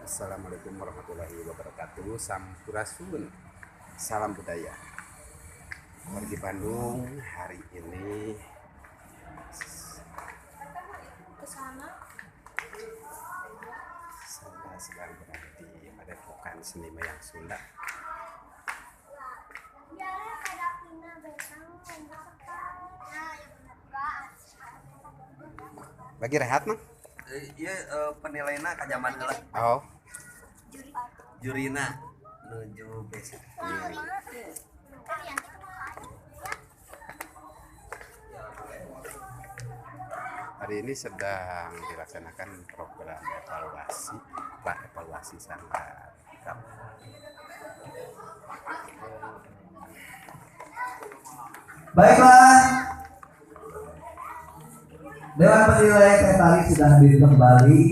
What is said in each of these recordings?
Assalamualaikum warahmatullahi wabarakatuh. Sampurasun, salam budaya. Wargi Bandung hari ini saya sedang berada di Padepokan Seni Mayang Sunda. Lagi rehat mah? Iya, penilainya ka zaman heula. Oh, Jurina nuju besa. hari ini sedang dilaksanakan program evaluasi, evaluasi sanggar. Baiklah, Dewan Penilai Ketali sudah hadir kembali.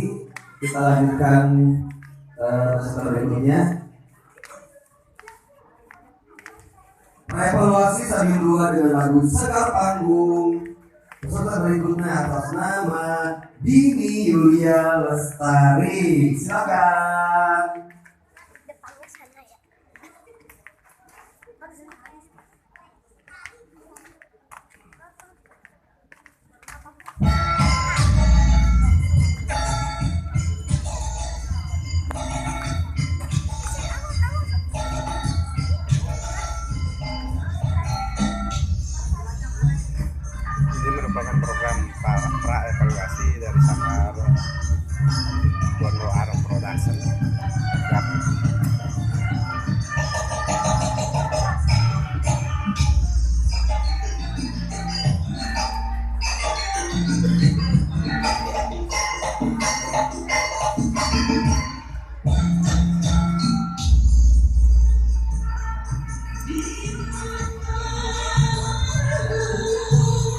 Kita lanjutkan peserta berikutnya. Evaluasi stadium 2 dengan lagu Sekar Panggung. Peserta berikutnya atas nama Dini Yulia Lestari. Silakan. Ini merupakan program pra evaluasi dari Sanggar Bondo Arom Production.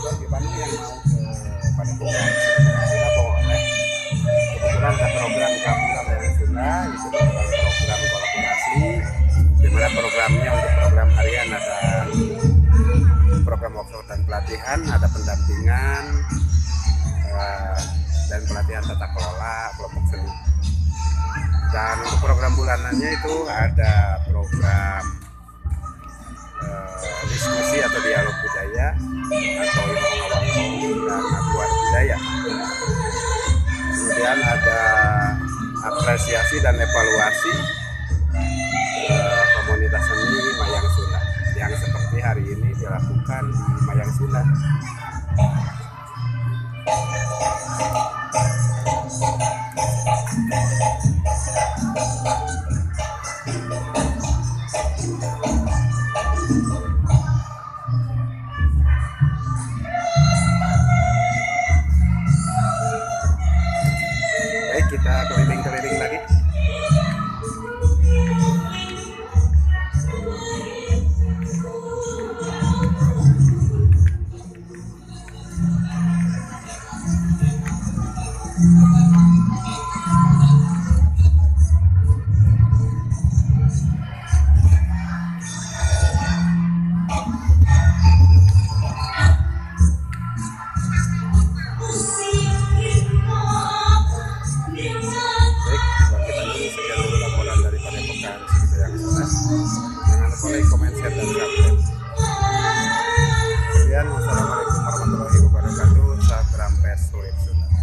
Bagi Bandung yang mau ke Padepokan Sunda boleh. Kebetulan ada program gabungan dari Sunda, itu merupakan program kolaborasi, di mana programnya untuk program harian ada program workshop dan pelatihan, ada pendampingan dan pelatihan tata kelola kelompok seni. Dan untuk program bulanannya itu ada program diskusi atau dialog budaya atau ngawang-ngawang dan aduan budaya. Kemudian ada apresiasi dan evaluasi komunitas seni Mayang Sunda yang seperti hari ini dilakukan di Mayang Sunda. Baik, kita keliling-keliling lagi. Baik, buat kita dulu sekian dulu laporan dari Padepokan Seni Mayang Sunda. Jangan lupa like, comment, share, dan subscribe. Sekian, wassalamualaikum warahmatullahi wabarakatuh. Salam Pes Sulit Sunda.